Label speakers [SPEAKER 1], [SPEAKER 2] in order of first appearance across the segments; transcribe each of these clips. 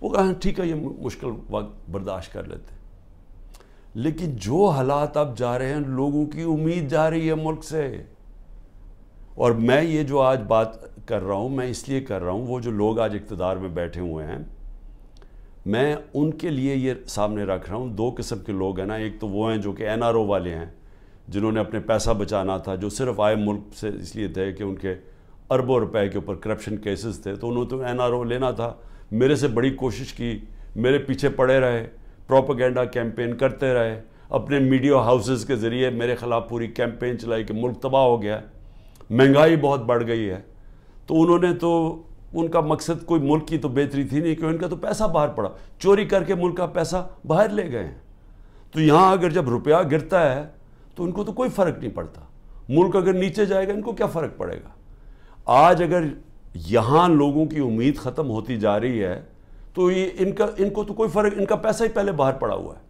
[SPEAKER 1] وہ کہا ٹھیک ہے یہ مشکل وقت برداشت کر لیتے ہیں. لیکن جو حالات اب جا رہے ہیں, لوگوں کی امید جا رہی ہے ملک سے. اور میں یہ جو آج بات کر رہا ہوں, میں اس لیے کر رہا ہوں, وہ جو لوگ آج اقتدار میں بیٹھے ہوئے ہیں, میں ان کے لیے یہ سامنے رکھ رہا ہوں. دو قسم کے لوگ ہیں نا, ایک تو وہ ہیں جو کہ NRO والے ہیں, جنہوں نے اپنے پیسہ بچانا تھا, جو صرف آئے ملک سے اس لیے تھے کہ ان کے اربوں روپے کے اوپر کرپشن کیسز تھے, تو انہوں نے تو NRO لینا تھا. میرے سے بڑی کوشش کی, میرے پیچھے پڑے رہے, پروپیگنڈا کیمپین کرتے رہے, اپنے میڈیا ہاؤسز کے ذریعے میرے خلاف پوری کیمپین چلائی کہ ملک تباہ ہو گیا, مہنگائی بہت بڑھ گئی ہے. تو انہوں نے تو, ان کا مقصد کوئی ملک کی تو بہتری تھی نہیں, کہ ان کا تو پیسہ باہر پڑا, چوری کر کے ملک کا پیسہ باہر لے گئے ہیں. تو یہاں اگر جب روپیہ گرتا ہے تو ان کو تو کوئی فرق نہیں پڑتا. ملک اگر نیچے جائے گا ان کو کیا فرق پڑے گا. آج اگر یہاں لوگوں کی امید ختم ہوتی جا رہی ہے تو یہ ان کو تو کوئی فرق, ان کا پیسہ ہی پہلے باہر پڑا ہوا ہے.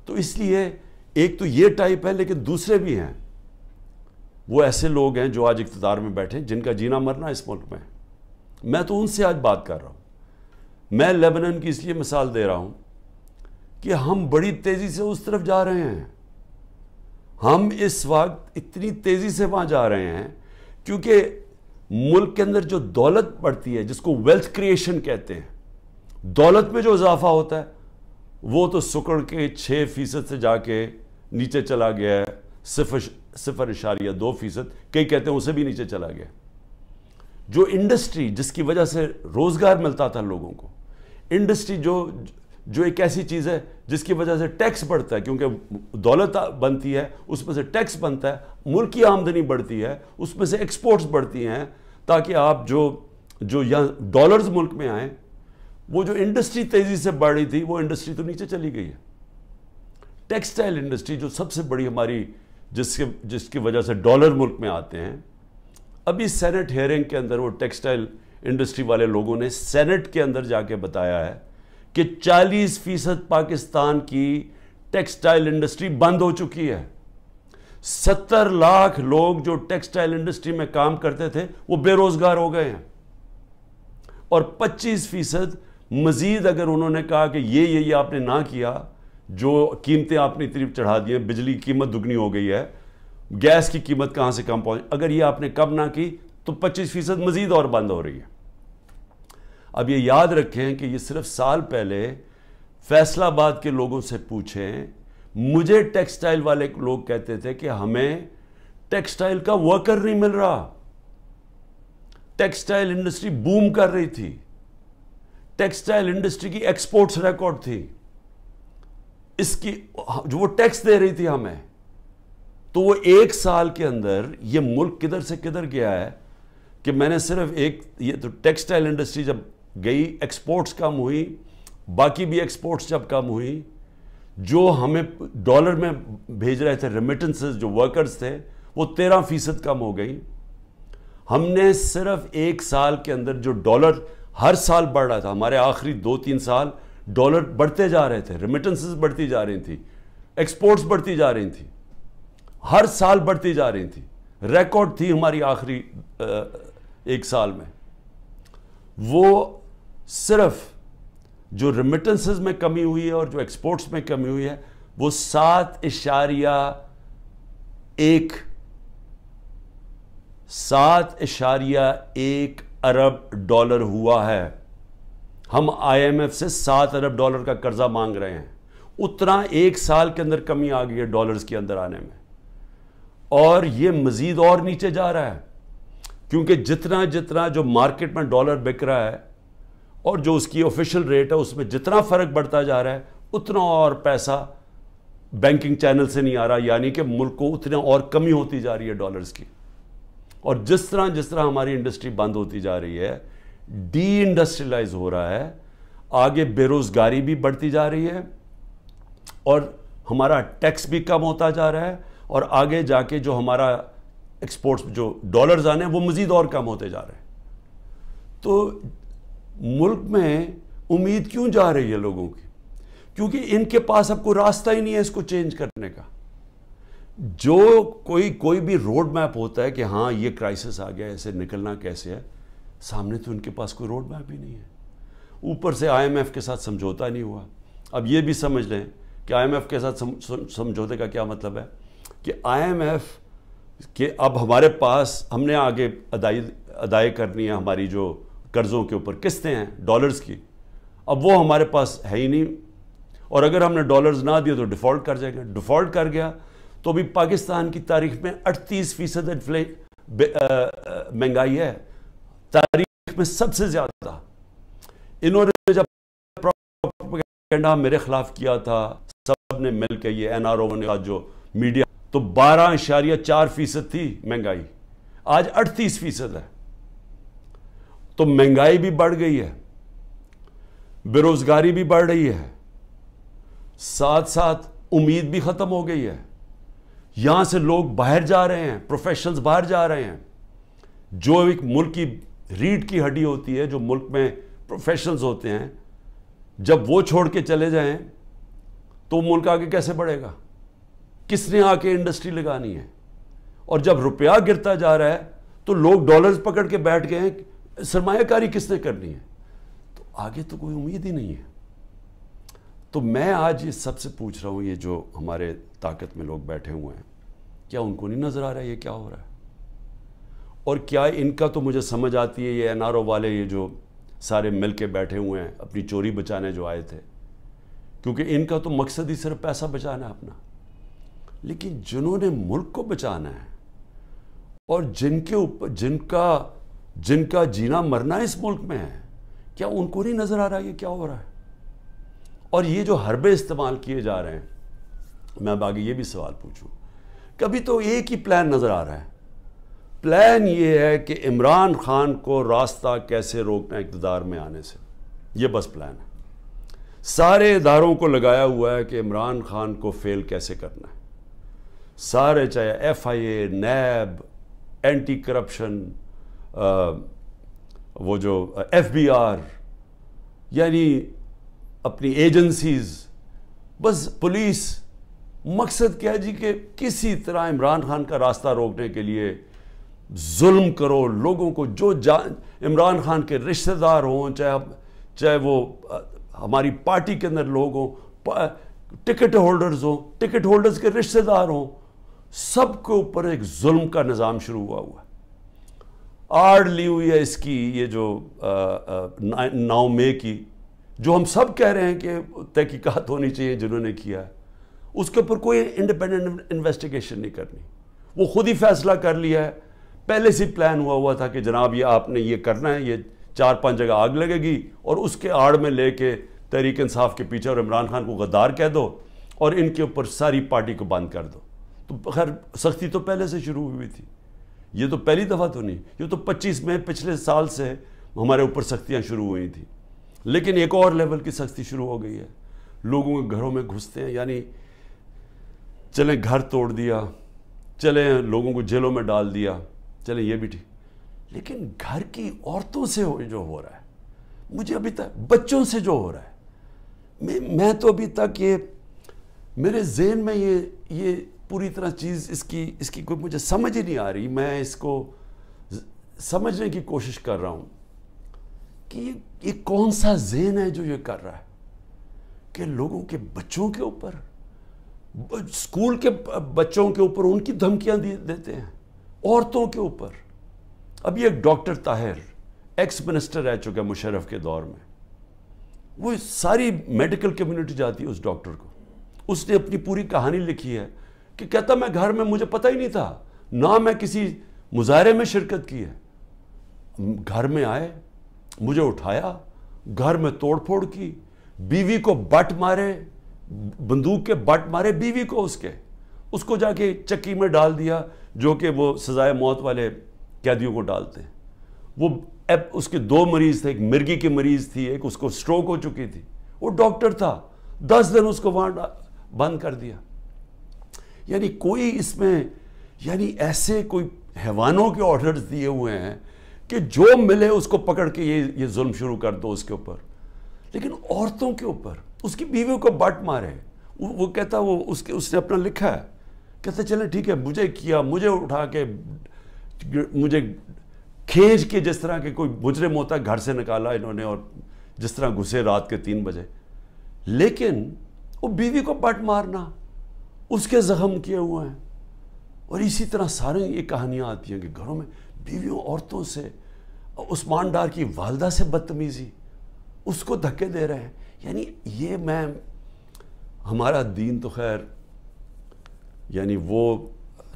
[SPEAKER 1] تو اس لیے ایک تو یہ ٹائپ ہے, لیکن دوسرے بھی ہیں, وہ ایسے لوگ ہیں جو آج اقتدار میں بیٹھے, جن کا جینا مرنا اس ملک میں. میں تو ان سے آج بات کر رہا ہوں. میں لیبنان کی اس لیے مثال دے رہا ہوں کہ ہم بڑی تیزی سے اس طرف جا رہے ہیں. ہم اس وقت اتنی تیزی سے وہاں جا رہے ہیں کیونکہ ملک کے اندر جو دولت بڑھتی ہے, جس کو ویلتھ کریشن کہتے ہیں, دولت میں جو اضافہ ہوتا ہے, وہ تو سکڑ کے 6% سے جا کے نیچے چلا گیا ہے 0.2%, کئی کہتے ہیں اسے بھی نیچے چلا گیا. جو انڈسٹری جس کی وجہ سے روزگار ملتا تھا لوگوں کو, انڈسٹری جو ایک ایسی چیز ہے جس کی وجہ سے ٹیکس بڑھتا ہے, کیونکہ دولت بنتی ہے اس میں سے ٹیکس بنتا ہے, ملک کی آمدنی بڑھتی ہے, اس میں سے ایکسپورٹس بڑھتی ہیں, تاکہ آپ جو یہاں ڈالرز ملک میں آئیں. وہ جو انڈسٹری تیزی سے بڑھ رہی تھی, وہ انڈسٹری تو نیچے چلی گئی ہے. ٹیکسٹائل انڈسٹری جو سب سے بڑی ہماری, جس کی وجہ سے ڈالر ملک میں آتے ہیں, ابھی سینٹ ہیئرنگ کے اندر وہ ٹیکسٹائل انڈسٹری والے لوگوں نے سینٹ کے اندر جا کے بتایا ہے کہ 40% پاکستان کی ٹیکسٹائل انڈسٹری بند ہو چکی ہے. 70 لاکھ لوگ جو ٹیکسٹائل انڈسٹری میں کام کرتے تھے وہ بے روزگار ہو گئے ہیں. اور 25% مزید اگر انہوں نے کہا کہ یہ آپ نے نہ کیا, جو قیمتیں آپ نے اتنی چڑھا دی ہیں, بجلی کی قیمت دگنی ہو گئی ہے, گیس کی قیمت کہاں سے کم پہنچ, اگر یہ آپ نے کم نہ کی تو 25% مزید اور بند ہو رہی ہے. اب یہ یاد رکھیں کہ یہ صرف سال پہلے فیصل آباد کے لوگوں سے پوچھیں, مجھے ٹیکسٹائل والے لوگ کہتے تھے کہ ہمیں ٹیکسٹائل کا ورکر نہیں مل رہا. ٹیکسٹائل انڈسٹری بوم کر رہی تھی, ٹیکسٹائل انڈسٹری کی ایکسپورٹس ریکارڈ تھی, اس کی جو وہ ٹیکس دے رہی تھی ہمیں. تو وہ 1 سال کے اندر یہ ملک کدھر سے کدھر گیا ہے کہ میں نے صرف یہ تو ٹیکسٹائل انڈسٹری جب گئی, ایکسپورٹس کم ہوئی, باقی بھی ایکسپورٹس جب کم ہوئی, جو ہمیں ڈالر میں بھیج رہے تھے ریمیٹنسز, جو ورکرز تھے, وہ 13% کم ہو گئی. ہم نے صرف 1 سال کے اندر جو ڈالر ہر سال بڑھ رہا تھا, ہمارے آخری 2-3 سال ڈالر بڑھتے جا رہے تھے, ریمیٹنسز بڑھتی جا رہی تھی, ایکسپورٹس بڑھتی جا رہی تھی, ہر سال بڑھتی جا رہی تھی, ریکارڈ تھی ہماری آخری 1 سال میں. وہ صرف جو ریمیٹنسز میں کمی ہوئی ہے اور جو ایکسپورٹس میں کمی ہوئی ہے, وہ 7.1 ارب ڈالر ہوا ہے. ہم IMF سے 7 ارب ڈالر کا قرضہ مانگ رہے ہیں. اتنا 1 سال کے اندر کمی آ گئی ہے ڈالرز کے اندر آنے میں, اور یہ مزید اور نیچے جا رہا ہے, کیونکہ جتنا جو مارکیٹ میں ڈالر بک رہا ہے اور جو اس کی آفیشل ریٹ ہے, اس میں جتنا فرق بڑھتا جا رہا ہے, اتنا اور پیسہ بینکنگ چینل سے نہیں آ رہا, یعنی کہ ملک کو اتنا اور کمی ہوتی جا رہی ہے ڈالرز کی. اور جس طرح ہماری انڈسٹری بند ہوتی جا رہی ہے, ڈی انڈسٹریلائز ہو رہا ہے, آگے بے روزگاری بھی بڑھتی جا رہی ہے, اور ہمارا ٹیکس بھی کم ہوتا جا رہا ہے, اور آگے جا کے جو ہمارا ایکسپورٹس جو ڈالرز آنے ہیں وہ مزید اور کم ہوتے جا رہے ہیں. تو ملک میں امید کیوں جا رہی ہے لوگوں کی؟ کیونکہ ان کے پاس اب کوئی راستہ ہی نہیں ہے اس کو چینج کرنے کا. جو کوئی بھی روڈ میپ ہوتا ہے کہ ہاں یہ کرائسس آ گیا, ایسے نکلنا کیسے ہے, سامنے تو ان کے پاس کوئی روڈ میپ ہی نہیں ہے. اوپر سے IMF کے ساتھ سمجھوتا نہیں ہوا. اب یہ بھی سمجھ لیں کہ IMF کے ساتھ سمجھوتے کا کیا مطلب ہے کہ IMF کہ اب ہمارے پاس ہم نے آگے ادائی کرنی ہے ہماری جو قرضوں کے اوپر قسطیں ہیں ڈالرز کی, اب وہ ہمارے پاس ہے ہی نہیں, اور اگر ہم نے ڈالرز نہ دیے تو ڈیفالٹ کر جائے گا. ڈیفالٹ کر گیا تو ابھی پاکستان کی تاریخ میں 38% مہنگائی ہے, تاریخ میں سب سے زیادہ. انہوں نے جب پروپیگنڈا میرے خلاف کیا تھا سب نے مل کے, یہ NRO کا جو میڈیا, تو 12.4% تھی مہنگائی, آج 38% ہے. تو مہنگائی بھی بڑھ گئی ہے, بے روزگاری بھی بڑھ رہی ہے, ساتھ ساتھ امید بھی ختم ہو گئی ہے. یہاں سے لوگ باہر جا رہے ہیں, پروفیشنلز باہر جا رہے ہیں. جو ایک ملک کی ریڑھ کی ہڈی ہوتی ہے, جو ملک میں پروفیشنلز ہوتے ہیں, جب وہ چھوڑ کے چلے جائیں تو ملک آگے کیسے بڑھے گا؟ کس نے آ کے انڈسٹری لگانی ہے؟ اور جب روپیہ گرتا جا رہا ہے تو لوگ ڈالرز پکڑ کے بیٹھ گئے ہیں, سرمایہ کاری کس نے کرنی ہے؟ تو آگے تو کوئی امید ہی نہیں ہے. تو میں آج یہ سب سے پوچھ رہا ہوں, یہ جو ہمارے طاقت میں لوگ بیٹھے ہوئے ہیں, کیا ان کو نہیں نظر آ رہا ہے یہ کیا ہو رہا ہے؟ اور کیا ان کا تو مجھے سمجھ آتی ہے, یہ NRO والے یہ جو سارے مل کے بیٹھے ہوئے ہیں اپنی چوری بچانے جو آئے تھے, کیونکہ ان کا تو مقصد ہی صرف پیسہ بچانا ہے اپنا. لیکن جنہوں نے ملک کو بچانا ہے اور جن کے اوپر جن کا جینا مرنا اس ملک میں ہے, کیا ان کو نہیں نظر آ رہا یہ کیا ہو رہا ہے؟ اور یہ جو حربے استعمال کیے جا رہے ہیں, میں اب آگے یہ بھی سوال پوچھوں, کبھی تو ایک ہی پلان نظر آ رہا ہے. پلان یہ ہے کہ عمران خان کو راستہ کیسے روکنا اقتدار میں آنے سے, یہ بس پلان ہے. سارے اداروں کو لگایا ہوا ہے کہ عمران خان کو فیل کیسے کرنا ہے. سارے, چاہے FIA, نیب, اینٹی کرپشن, وہ جو FBR, یعنی اپنی ایجنسیز, بس پولیس, مقصد کیا جی کہ کسی طرح عمران خان کا راستہ روکنے کے لیے ظلم کرو لوگوں کو. جو عمران خان کے رشتہ دار ہوں, چاہے وہ ہماری پارٹی کے اندر لوگ ہوں, ٹکٹ ہولڈرز ہوں, ٹکٹ ہولڈرز کے رشتہ دار ہوں, سب کے اوپر ایک ظلم کا نظام شروع ہوا ہے. آڑ لی ہوئی ہے اس کی, یہ جو 9 مئی کی, جو ہم سب کہہ رہے ہیں کہ تحقیقات ہونی چاہیے جنہوں نے کیا ہے, اس کے اوپر کوئی انڈیپینڈنٹ انویسٹیگیشن نہیں کرنی. وہ خود ہی فیصلہ کر لیا ہے, پہلے سے پلان ہوا تھا کہ جناب یہ آپ نے یہ کرنا ہے, یہ 4-5 جگہ آگ لگے گی اور اس کے آڑ میں لے کے تحریک انصاف کے پیچھے اور عمران خان کو غدار کہہ دو اور ان کے اوپر ساری پارٹی کو بند کر دو. تو خیر سختی تو پہلے سے شروع ہوئی تھی, یہ تو پہلی دفعہ تو نہیں, یہ تو 25 مئی پچھلے سال سے ہمارے اوپر سختیاں شروع ہوئی تھیں. لیکن ایک اور لیول کی سختی شروع ہو گئی ہے, لوگوں کے گھروں میں گھستے ہیں, یعنی چلیں گھر توڑ دیا, چلیں لوگوں کو جیلوں میں ڈال دیا, چلیں یہ بھی ٹھیک, لیکن گھر کی عورتوں سے جو ہو رہا ہے, مجھے ابھی تک بچوں سے جو ہو رہا ہے, میں تو ابھی تک یہ میرے ذہن میں یہ پوری طرح چیز اس کی کوئی مجھے سمجھ ہی نہیں آ رہی. میں اس کو سمجھنے کی کوشش کر رہا ہوں کہ یہ کون سا ذہن ہے جو یہ کر رہا ہے کہ لوگوں کے بچوں کے اوپر, اسکول کے بچوں کے اوپر ان کی دھمکیاں دیتے ہیں, عورتوں کے اوپر. ابھی ایک ڈاکٹر طاہر ایکس منسٹر رہ چکا مشرف کے دور میں, وہ ساری میڈیکل کمیونٹی جاتی ہے اس ڈاکٹر کو. اس نے اپنی پوری کہانی لکھی ہے کہ کہتا میں گھر میں مجھے پتہ ہی نہیں تھا, نہ میں کسی مظاہرے میں شرکت کی ہے, گھر میں آئے, مجھے اٹھایا, گھر میں توڑ پھوڑ کی, بیوی کو بٹ مارے, بندوق کے بٹ مارے بیوی کو, اس کو جا کے چکی میں ڈال دیا, جو کہ وہ سزائے موت والے قیدیوں کو ڈالتے ہیں. وہ اس کے 2 مریض تھے, ایک مرگی کی مریض تھی, ایک اس کو سٹروک ہو چکی تھی. وہ ڈاکٹر تھا, 10 دن اس کو وہاں بند کر دیا. یعنی کوئی اس میں, یعنی ایسے کوئی حیوانوں کے آرڈرز دیے ہوئے ہیں کہ جو ملے اس کو پکڑ کے یہ ظلم شروع کر دو اس کے اوپر. لیکن عورتوں کے اوپر, اس کی بیویوں کو بٹ مارے. وہ کہتا, اس نے اپنا لکھا ہے, کہتے چلیں ٹھیک ہے, مجھے کیا, مجھے اٹھا کے, مجھے کھینچ کے, جس طرح کے کوئی مجرم ہوتا ہے گھر سے نکالا انہوں نے, اور جس طرح گھسے رات کے 3 بجے. لیکن وہ بیوی کو پٹ مارنا، اس کے زخم کیے ہوئے ہیں. اور اسی طرح سارے یہ کہانیاں آتی ہیں کہ گھروں میں بیویوں عورتوں سے، عثمان ڈار کی والدہ سے بدتمیزی، اس کو دھکے دے رہے ہیں. یعنی یہ ہمارا دین تو خیر، یعنی وہ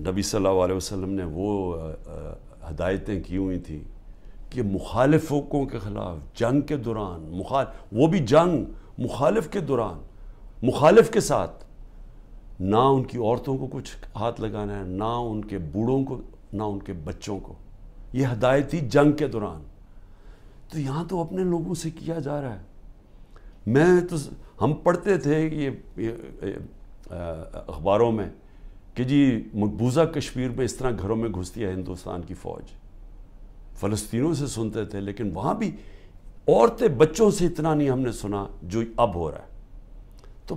[SPEAKER 1] نبی صلی اللہ علیہ وسلم نے وہ ہدایتیں کی ہوئی تھیں کہ مخالفوں کے خلاف جنگ کے دوران، وہ بھی جنگ مخالف کے دوران، مخالف کے ساتھ، نہ ان کی عورتوں کو کچھ ہاتھ لگانا ہے، نہ ان کے بوڑھوں کو، نہ ان کے بچوں کو. یہ ہدایت تھی جنگ کے دوران. تو یہاں تو اپنے لوگوں سے کیا جا رہا ہے. ہم پڑھتے تھے یہ اخباروں میں کہ جی مقبوضہ کشمیر میں اس طرح گھروں میں گھستی ہے ہندوستان کی فوج. فلسطینوں سے سنتے تھے، لیکن وہاں بھی عورتیں بچوں سے اتنا نہیں ہم نے سنا جو اب ہو رہا ہے. تو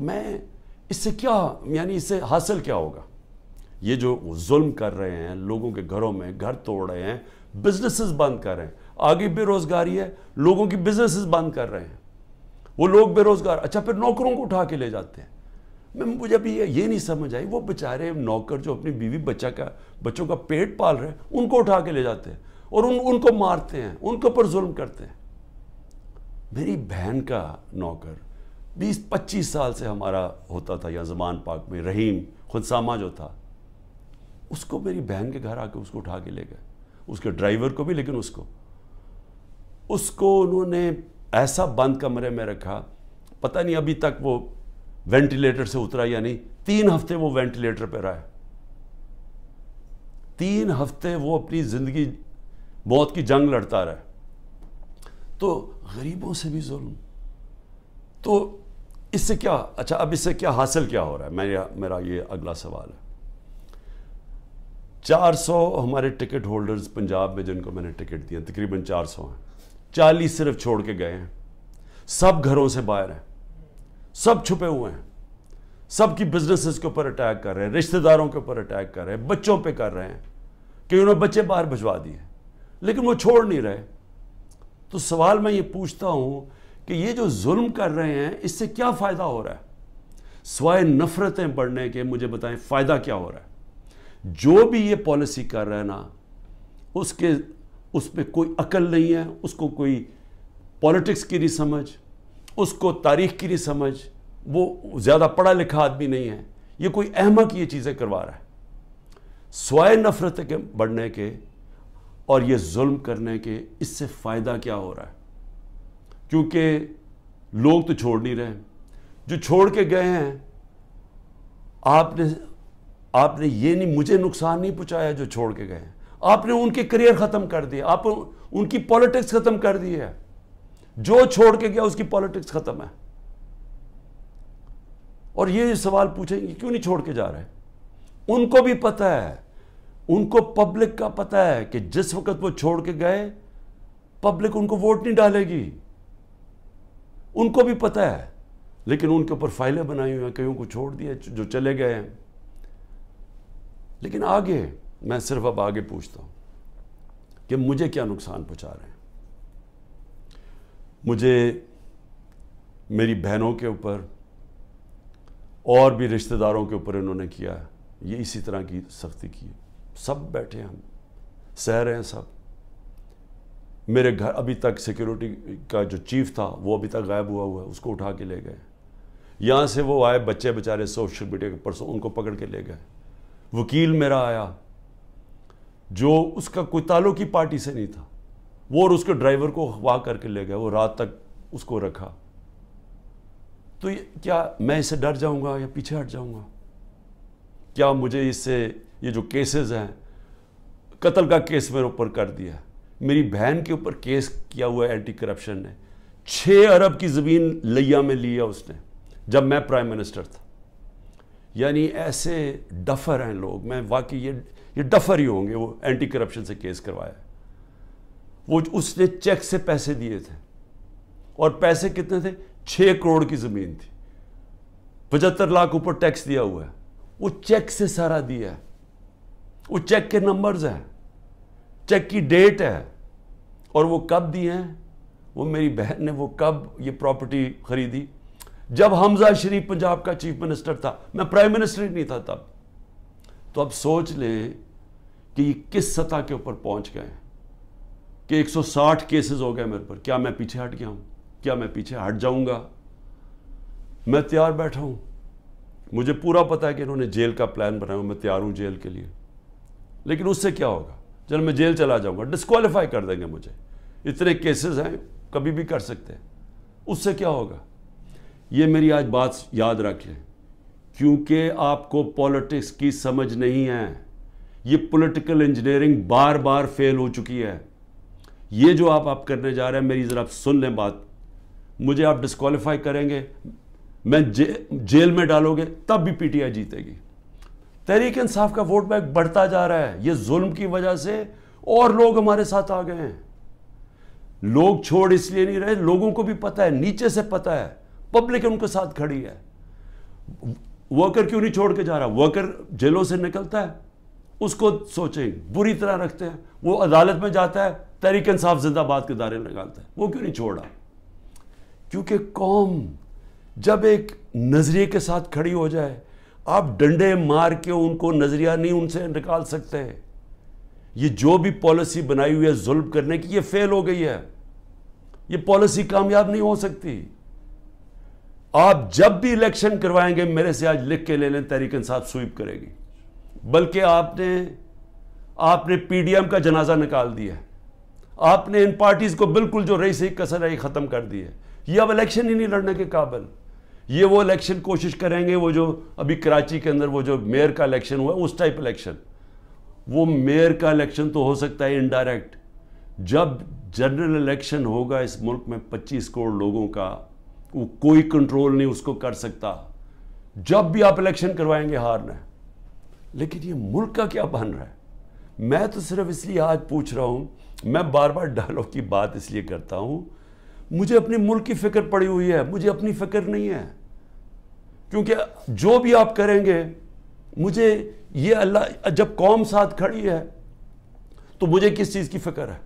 [SPEAKER 1] اس سے کیا، یعنی اس سے حاصل کیا ہوگا؟ یہ جو ظلم کر رہے ہیں لوگوں کے گھروں میں، گھر توڑ رہے ہیں، بزنسز بند کر رہے ہیں. آگے بے روزگاری ہے، لوگوں کی بزنسز بند کر رہے ہیں. وہ لوگ بے روزگار، اچھا پھر نوکروں کو اٹھا کے لے جاتے ہیں. مجھے ابھی یہ نہیں سمجھ آئی، وہ بیچارے نوکر جو اپنی بیوی بچوں کا پیٹ پال رہے ہیں، ان کو اٹھا کے لے جاتے ہیں اور ان کو مارتے ہیں، ان کے اوپر ظلم کرتے ہیں. میری بہن کا نوکر 20-25 سال سے ہمارا ہوتا تھا یہاں زمان پاک میں، رحیم خنسامہ جو تھا، اس کو میری بہن کے گھر آ کے اس کو اٹھا کے لے گئے، اس کے ڈرائیور کو بھی، لیکن اس کو انہوں نے ایسا بند کمرے میں رکھا، پتہ نہیں ابھی تک وہ وینٹیلیٹر سے اترا یا نہیں. 3 ہفتے وہ وینٹیلیٹر پہ رہا ہے. 3 ہفتے وہ اپنی زندگی موت کی جنگ لڑتا رہا. تو غریبوں سے بھی ظلم. تو اس سے کیا، اچھا اب اس سے کیا حاصل کیا ہو رہا ہے؟ میرا یہ اگلا سوال ہے. 400 ہمارے ٹکٹ ہولڈرز پنجاب میں جن کو میں نے ٹکٹ دیا، تقریباً 400 ہیں، 40 صرف چھوڑ کے گئے ہیں. سب گھروں سے باہر ہیں، سب چھپے ہوئے ہیں، سب کی بزنسز کے اوپر اٹیک کر رہے ہیں، رشتہ داروں کے اوپر اٹیک کر رہے ہیں، بچوں پہ کر رہے ہیں کہ انہوں نے بچے باہر بھجوا دیے، لیکن وہ چھوڑ نہیں رہے. تو سوال میں یہ پوچھتا ہوں کہ یہ جو ظلم کر رہے ہیں اس سے کیا فائدہ ہو رہا ہے؟ سوائے نفرتیں بڑھنے کے مجھے بتائیں فائدہ کیا ہو رہا ہے؟ جو بھی یہ پالیسی کر رہا ہے نا، اس پہ کوئی عقل نہیں ہے، اس کو کوئی پولیٹکس کی نہیں سمجھ، اس کو تاریخ کی نہیں سمجھ، وہ زیادہ پڑھا لکھا آدمی نہیں ہے. یہ کوئی احمق یہ چیزیں کروا رہا ہے. سوائے نفرت کے بڑھنے کے اور یہ ظلم کرنے کے، اس سے فائدہ کیا ہو رہا ہے؟ کیونکہ لوگ تو چھوڑ نہیں رہے. جو چھوڑ کے گئے ہیں، آپ نے یہ نہیں، مجھے نقصان نہیں پہنچایا جو چھوڑ کے گئے ہیں. آپ نے ان کے کریئر ختم کر دیے، آپ ان کی پولیٹکس ختم کر دی ہے. جو چھوڑ کے گیا اس کی پولیٹکس ختم ہے. اور یہ سوال پوچھیں گے کیوں نہیں چھوڑ کے جا رہے؟ ان کو بھی پتہ ہے، ان کو پبلک کا پتہ ہے کہ جس وقت وہ چھوڑ کے گئے پبلک ان کو ووٹ نہیں ڈالے گی. ان کو بھی پتہ ہے، لیکن ان کے اوپر فائلیں بنائی ہوئی ہیں، کئیوں کو چھوڑ دیا جو چلے گئے ہیں. لیکن آگے میں صرف اب آگے پوچھتا ہوں کہ مجھے کیا نقصان پہنچا رہے ہیں؟ مجھے میری بہنوں کے اوپر اور بھی رشتہ داروں کے اوپر انہوں نے کیا ہے. یہ اسی طرح کی سختی کی. سب بیٹھے ہم سہ رہے ہیں. سب میرے گھر ابھی تک سیکیورٹی کا جو چیف تھا وہ ابھی تک غائب ہوا ہے، اس کو اٹھا کے لے گئے. یہاں سے وہ آئے بچے بیچارے سوشل میڈیا کے پرسوں، ان کو پکڑ کے لے گئے. وکیل میرا آیا جو اس کا کوئی تعلق ہی پارٹی سے نہیں تھا، وہ اور اس کے ڈرائیور کو اغوا کر کے لے گئے. وہ رات تک اس کو رکھا. تو کیا میں اس سے ڈر جاؤں گا یا پیچھے ہٹ جاؤں گا؟ کیا مجھے اس سے یہ جو کیسز ہیں، قتل کا کیس میرے اوپر کر دیا، میری بہن کے اوپر کیس کیا ہوا ہے اینٹی کرپشن نے، 6 ارب کی زمین لیا میں لیا اس نے جب میں پرائم منسٹر تھا. یعنی ایسے ڈفر ہیں لوگ. میں واقعی یہ ڈفر ہی ہوں گے. وہ اینٹی کرپشن سے کیس کروایا. وہ اس نے چیک سے پیسے دیے تھے، اور پیسے کتنے تھے؟ 6 کروڑ کی زمین تھی، 75 لاکھ اوپر ٹیکس دیا ہوا ہے. وہ چیک سے سارا دیا ہے. وہ چیک کے نمبرز ہیں، چیک کی ڈیٹ ہے، اور وہ کب دیے ہیں وہ میری بہن نے وہ کب یہ پراپرٹی خریدی؟ جب حمزہ شریف پنجاب کا چیف منسٹر تھا، میں پرائم منسٹر ہی نہیں تھا تب. تو اب سوچ لیں کہ یہ کس سطح کے اوپر پہنچ گئے کہ 160 کیسز ہو گئے میرے پر. کیا میں پیچھے ہٹ گیا ہوں؟ کیا میں پیچھے ہٹ جاؤں گا؟ میں تیار بیٹھا ہوں. مجھے پورا پتا ہے کہ انہوں نے جیل کا پلان بنایا، میں تیار ہوں جیل کے لیے. لیکن اس سے کیا ہوگا؟ جب میں جیل چلا جاؤں گا ڈسکوالیفائی کر دیں گے مجھے. اتنے کیسز ہیں، کبھی بھی کر سکتے ہیں. اس سے کیا ہوگا؟ یہ میری آج بات یاد رکھ لیں، کیونکہ آپ کو پولیٹکس کی سمجھ نہیں ہے. یہ پولیٹیکل انجینئرنگ بار بار فیل ہو چکی ہے. یہ جو آپ کرنے جا رہے ہیں، میری ذرا سن لیں بات. مجھے آپ ڈسکوالیفائی کریں گے، میں جیل میں ڈالو گے، تب بھی پی ٹی آئی جیتے گی. تحریک انصاف کا ووٹ بینک بڑھتا جا رہا ہے. یہ ظلم کی وجہ سے اور لوگ ہمارے ساتھ آ گئے ہیں. لوگ چھوڑ اس لیے نہیں رہے، لوگوں کو بھی پتہ ہے، نیچے سے پتہ ہے، پبلک ان کے ساتھ کھڑی ہے. ورکر کیوں نہیں چھوڑ کے جا رہا؟ ورکر جیلوں سے نکلتا ہے، اس کو سوچیں بری طرح رکھتے ہیں. وہ عدالت میں جاتا ہے، تحریک انصاف زندہ باد کے دعوے لگاتا ہے. وہ کیوں نہیں چھوڑا؟ کیونکہ قوم جب ایک نظریے کے ساتھ کھڑی ہو جائے، آپ ڈنڈے مار کے ان کو نظریہ نہیں ان سے نکال سکتے. یہ جو بھی پالیسی بنائی ہوئی ہے ظلم کرنے کی، یہ فیل ہو گئی ہے. یہ پالیسی کامیاب نہیں ہو سکتی. آپ جب بھی الیکشن کروائیں گے، میرے سے آج لکھ کے لے لیں، تحریک انصاف سویپ کرے گی. بلکہ آپ نے پی ڈی ایم کا جنازہ نکال دیا ہے. آپ نے ان پارٹیز کو بالکل جو رہی صحیح کسر رہی ختم کر دی ہے. یہ اب الیکشن ہی نہیں لڑنے کے قابل. یہ وہ الیکشن کوشش کریں گے، وہ جو ابھی کراچی کے اندر وہ جو میئر کا الیکشن ہوا، اس ٹائپ الیکشن. وہ میئر کا الیکشن تو ہو سکتا ہے انڈائریکٹ. جب جنرل الیکشن ہوگا اس ملک میں 25 کروڑ لوگوں کا، وہ کوئی کنٹرول نہیں اس کو کر سکتا. جب بھی آپ الیکشن کروائیں گے ہارنا ہے. لیکن یہ ملک کا کیا بن رہا ہے؟ میں تو صرف اس لیے آج پوچھ رہا ہوں، میں بار بار ڈائلاگ کی بات اس لیے کرتا ہوں، مجھے اپنے ملک کی فکر پڑی ہوئی ہے، مجھے اپنی فکر نہیں ہے. کیونکہ جو بھی آپ کریں گے، مجھے یہ اللہ، جب قوم ساتھ کھڑی ہے تو مجھے کس چیز کی فکر ہے؟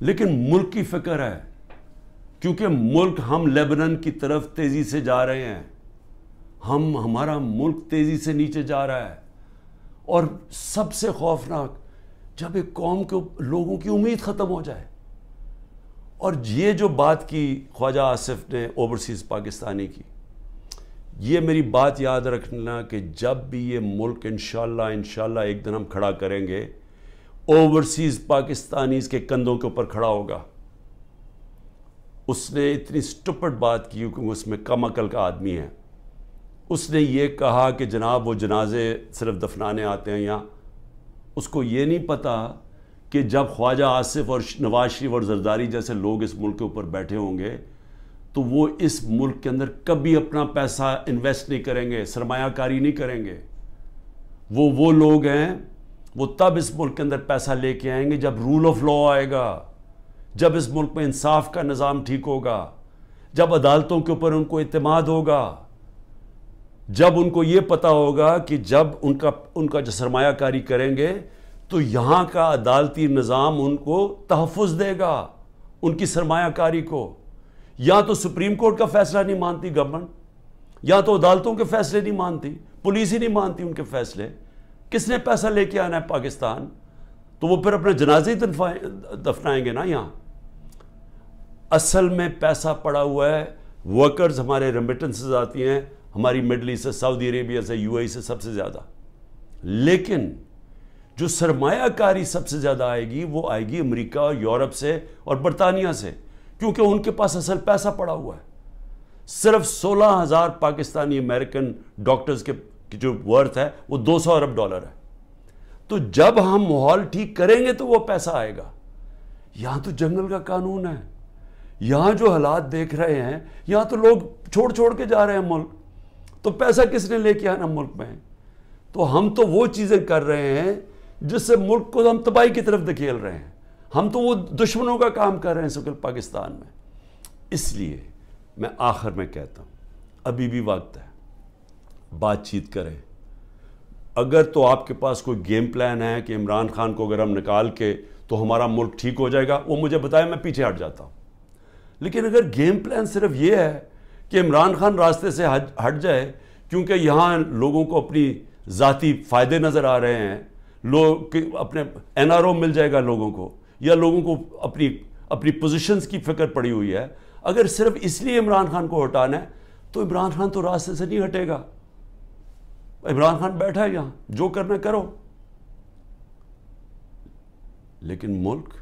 [SPEAKER 1] لیکن ملک کی فکر ہے. کیونکہ ملک، ہم لیبنان کی طرف تیزی سے جا رہے ہیں. ہمارا ملک تیزی سے نیچے جا رہا ہے. اور سب سے خوفناک، جب ایک قوم کے لوگوں کی امید ختم ہو جائے. اور یہ جو بات کی خواجہ آصف نے اوورسیز پاکستانی کی، یہ میری بات یاد رکھنا کہ جب بھی یہ ملک انشاءاللہ ایک دن ہم کھڑا کریں گے، اوورسیز پاکستانیز کے کندھوں کے اوپر کھڑا ہوگا. اس نے اتنی سٹپڈ بات کی کیونکہ اس میں کم عقل کا آدمی ہے. اس نے یہ کہا کہ جناب وہ جنازے صرف دفنانے آتے ہیں یہاں. اس کو یہ نہیں پتا کہ جب خواجہ آصف اور نواز شریف اور زرداری جیسے لوگ اس ملک کے اوپر بیٹھے ہوں گے تو وہ اس ملک کے اندر کبھی اپنا پیسہ انویسٹ نہیں کریں گے، سرمایہ کاری نہیں کریں گے. وہ لوگ ہیں، وہ تب اس ملک کے اندر پیسہ لے کے آئیں گے جب رول آف لا آئے گا، جب اس ملک میں انصاف کا نظام ٹھیک ہوگا، جب عدالتوں کے اوپر ان کو اعتماد ہوگا، جب ان کو یہ پتا ہوگا کہ جب ان کا جو سرمایہ کاری کریں گے تو یہاں کا عدالتی نظام ان کو تحفظ دے گا، ان کی سرمایہ کاری کو. یا تو سپریم کورٹ کا فیصلہ نہیں مانتی گورنمنٹ، یا تو عدالتوں کے فیصلے نہیں مانتی، پولیس ہی نہیں مانتی ان کے فیصلے. کس نے پیسہ لے کے آنا ہے پاکستان؟ تو وہ پھر اپنے جنازے ہی دفنائیں گے نا یہاں. اصل میں پیسہ پڑا ہوا ہے، ورکرز ہمارے ریمیٹنسز آتی ہیں ہماری مڈل ایسٹ سے، سعودی عربیہ سے، یو اے ای سے سب سے زیادہ. لیکن جو سرمایہ کاری سب سے زیادہ آئے گی وہ آئے گی امریکہ اور یورپ سے اور برطانیہ سے، کیونکہ ان کے پاس اصل پیسہ پڑا ہوا ہے. صرف 16,000 پاکستانی امریکن ڈاکٹرز کے جو ورتھ ہے وہ $200 ارب ہے. تو جب ہم ماحول ٹھیک کریں گے تو وہ پیسہ آئے گا. یہاں تو جنگل کا قانون ہے. یہاں جو حالات دیکھ رہے ہیں، یہاں تو لوگ چھوڑ کے جا رہے ہیں ملک. تو پیسہ کس نے لے کے آنا ملک میں؟ تو ہم تو وہ چیزیں کر رہے ہیں جس سے ملک کو ہم تباہی کی طرف دھکیل رہے ہیں. ہم تو وہ دشمنوں کا کام کر رہے ہیں اس وقت پاکستان میں. اس لیے میں آخر میں کہتا ہوں، ابھی بھی وقت ہے، بات چیت کریں. اگر تو آپ کے پاس کوئی گیم پلان ہے کہ عمران خان کو اگر ہم نکال کے تو ہمارا ملک ٹھیک ہو جائے گا، وہ مجھے بتائیں، میں پیچھے ہٹ جاتا ہوں. لیکن اگر گیم پلان صرف یہ ہے کہ عمران خان راستے سے ہٹ جائے کیونکہ یہاں لوگوں کو اپنی ذاتی فائدے نظر آ رہے ہیں، لوگ اپنے NRO مل جائے گا لوگوں کو، یا لوگوں کو اپنی پوزیشنز کی فکر پڑی ہوئی ہے، اگر صرف اس لیے عمران خان کو ہٹانا ہے تو عمران خان تو راستے سے نہیں ہٹے گا. عمران خان بیٹھا ہے یہاں، جو کرنا کرو. لیکن ملک،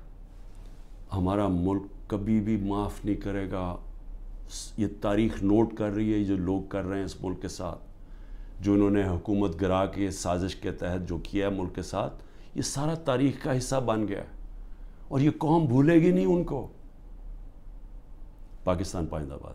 [SPEAKER 1] ہمارا ملک کبھی بھی معاف نہیں کرے گا. یہ تاریخ نوٹ کر رہی ہے جو لوگ کر رہے ہیں اس ملک کے ساتھ، جو انہوں نے حکومت گرا کے سازش کے تحت جو کیا ہے ملک کے ساتھ، یہ سارا تاریخ کا حصہ بن گیا ہے اور یہ قوم بھولے گی نہیں ان کو. پاکستان پائندہ باد.